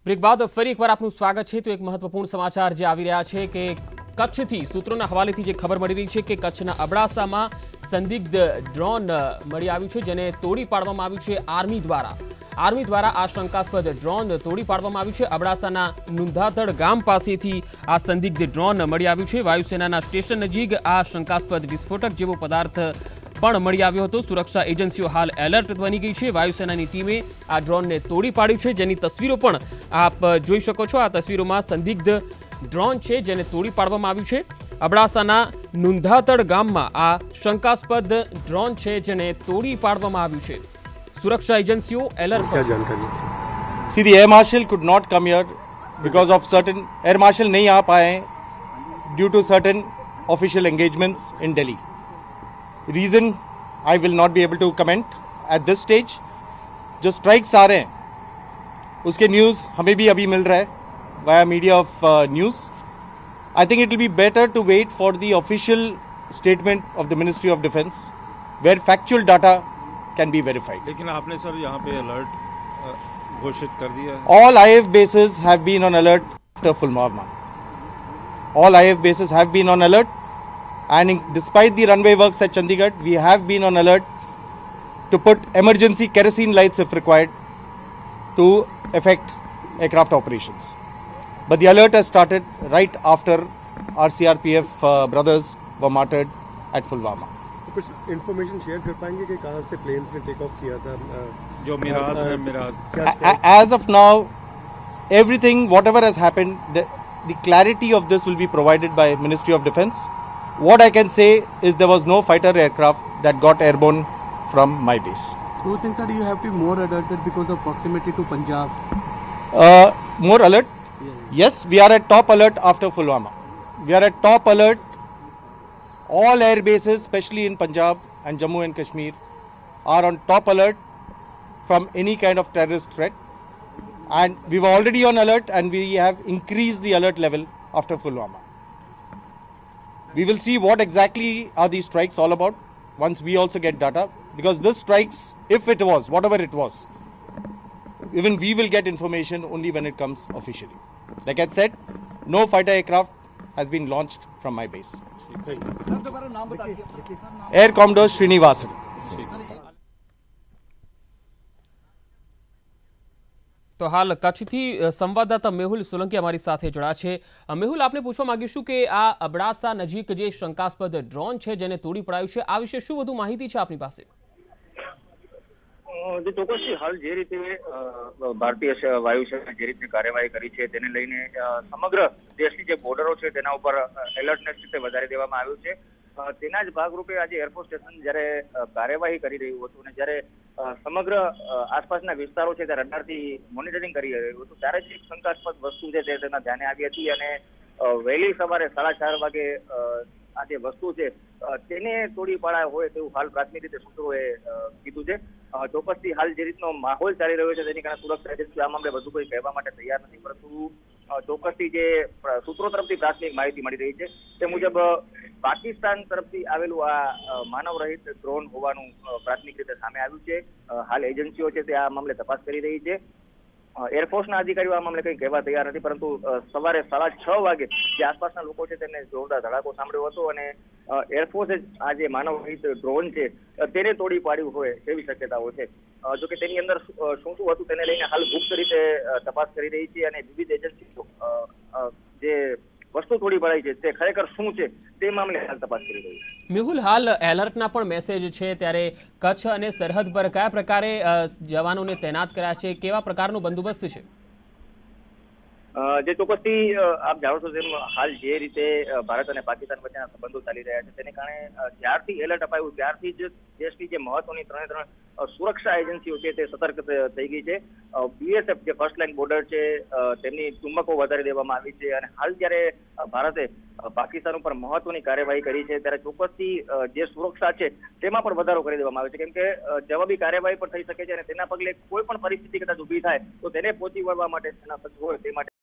Break બાદ ફરી એકવાર આપનું સ્વાગત છે। તો એક મહત્વપૂર્ણ સમાચાર જે આવી રહ્યા છે કે કચ્છથી સૂત્રોના હવાલેથી જે ખબર મળી રહી છે કે કચ્છના અબડાસામાં સંદિગ્ધ ડ્રોન મળી આવ્યું છે, જેને તોડી પાડવામાં આવ્યું છે આર્મી દ્વારા આ શંકાસ્પદ ડ્રોન તોડી પાડવામાં આવ્યું છે। અબડાસાના નુંધાતડ ગામ પાસેથી આ સંદિગ્ધ ડ્રોન મળી આવ્યું છે। વાયુસેનાના સ્ટેશન નજીક આ શંકાસ્પદ વિસ્ફોટક જેવો પદાર્થ પણ મળી આવ્યો હતો। સુરક્ષા એજન્સીઓ હાલ એલર્ટ બની ગઈ છે। વાયુસેનાની ટીમે આ ડ્રોનને તોડી પાડ્યું છે, જેની તસવીરો પણ આપ જોઈ શકો છો। આ તસવીરોમાં સંદિગ્ધ ડ્રોન છે જેને તોડી પાડવામાં આવ્યું છે। અબડાસાના નુંધાતડ ગામમાં આ શંકાસ્પદ ડ્રોન છે જેને તોડી પાડવામાં આવ્યું છે। સુરક્ષા એજન્સીઓ એલર્ટ પર છે। See, the air marshal could not come here because of certain air marshal नहीं आ पाए due to certain official engagements in Delhi. Reason I will not be able to comment at this stage. जो strikes आ रहे हैं उसके news हमें भी अभी मिल रहा है via media of news. I think it will be better to wait for the official statement of the Ministry of Defence where factual data can be verified. लेकिन आपने सर यहाँ पे अलर्ट घोषित कर दिया है। All IF bases have been on alert after Pulwama. All IF bases have been on alert, and despite the runway works at Chandigarh, we have been on alert to put emergency kerosene lights if required to affect aircraft operations. But the alert has started right after our CRPF brothers were martyred at Pulwama. कुछ information share कर पाएंगे कि कहाँ से planes ने take off किया था? जो मिराज है, Miraj As of now, everything, whatever has happened, the clarity of this will be provided by Ministry of Defence. What I can say is there was no fighter aircraft that got airborne from my base. Do you think that you have to be more alerted because of proximity to Punjab? More alert? Yes, we are at top alert after Pulwama. We are at top alert. All air bases, especially in Punjab and Jammu and Kashmir, are on top alert from any kind of terrorist threat. And we were already on alert, and we have increased the alert level after Pulwama. We will see what exactly are these strikes all about once we also get data, because this strikes, if it was, whatever it was, even we will get information only when it comes officially. Like I said, no fighter aircraft has been launched from my base. Air Commodore Srinivasan. તો હાલ કચ્છથી સંવાદદાતા મેહુલ સોલંકી અમારી સાથે જોડાયા છે। મેહુલ, આપને પૂછવા માંગીશું કે આ અબડાસા નજીક જે શંકાસ્પદ ડ્રોન છે જેને તોડી પડાયું છે, આ વિશે શું વધુ માહિતી છે આપની પાસે? જે ચોક્કસથી હાલ જે રીતે ભારતીય વાયુસેના જે રીતે કાર્યવાહી કરી છે તેને લઈને સમગ્ર દેશની જે બોર્ડરો છે તેના ઉપર એલર્ટનેસ રીતે વધારી દેવામાં આવ્યું છે। તેના જ ભાગરૂપે આજે એરફોર્સ સ્ટેશન જ્યારે કાર્યવાહી કરી રહ્યું હતું અને જ્યારે સમગ્ર આસપાસના વિસ્તારો છે ત્યાં રડારથી મોનિટરિંગ કરી રહ્યું હતું ત્યારે જ એક શંકાસ્પદ વસ્તુ છે તે તેના ધ્યાને આવી હતી અને વહેલી સવારે 4:30 વાગે આ જે વસ્તુ છે તેને તોડી પાડ્યા હોય તેવું હાલ પ્રાથમિક રીતે સૂત્રોએ કીધું છે। ચોક્કસથી હાલ જે રીતનો માહોલ ચાલી રહ્યો છે તેની કારણે સુરક્ષા એજન્સી આ મામલે વધુ કોઈ કહેવા માટે તૈયાર નથી, પરંતુ ચોક્કસથી જે સૂત્રો તરફથી પ્રાથમિક માહિતી મળી રહી છે તે મુજબ પાકિસ્તાન તરફથી આવેલું આ માનવ રહિત ડ્રોન હોવાનું પ્રાથમિક રીતે સામે આવ્યું છે। હાલ એજન્સીઓ છે તે આ મામલે તપાસ કરી રહી છે। એરફોર્સના અધિકારીઓ આ મામલે કંઈ કહેવા તૈયાર નથી, પરંતુ સવારે 6:30 વાગે જે આસપાસના લોકો છે તેમને જોરદાર ધડાકો સાંભળ્યો હતો અને એરફોર્સે આ જે માનવ રહિત ડ્રોન છે તેને તોડી પાડ્યું હોય તેવી શક્યતાઓ છે। જો કે તેની અંદર શું હતું તેને લઈને હાલ ગુપ્ત રીતે તપાસ કરી રહી છે અને વિવિધ એજન્સીઓ જે વસ્તુ તોડી પડાઈ છે તે ખરેખર શું છે તે મામલે હાલ તપાસ કરી રહી છે। મેહુલ, હાલ એલર્ટના પણ મેસેજ છે, ત્યારે કચ્છ અને સરહદ પર કયા પ્રકારે જવાનોને તૈનાત કર્યા છે, કેવા પ્રકારનો બંદોબસ્ત છે? જે ચોક્કસથી આપ જાણો છો તેમ હાલ જે રીતે ભારત અને પાકિસ્તાન વચ્ચેના સંબંધો ચાલી રહ્યા છે તેને કારણે જ્યારથી એલર્ટ અપાયું ત્યારથી જ દેશની જે મહત્વની ત્રણે સુરક્ષા એજન્સીઓ છે તે સતર્ક થઈ ગઈ છે। બીએસએફ જે ફર્સ્ટ લાઇન બોર્ડર છે તેમની ટુમકો વધારી દેવામાં આવી છે અને હાલ જ્યારે ભારતે પાકિસ્તાન ઉપર મહત્વની કાર્યવાહી કરી છે ત્યારે ચોક્કસથી જે સુરક્ષા છે તેમાં પણ વધારો કરી દેવામાં આવે છે, કેમ કે જવાબી કાર્યવાહી પણ થઈ શકે છે અને તેના પગલે કોઈ પણ પરિસ્થિતિ કદાચ ઊભી થાય તો તેને પહોંચી વળવા માટે તેના સજ્જ હોય તે માટે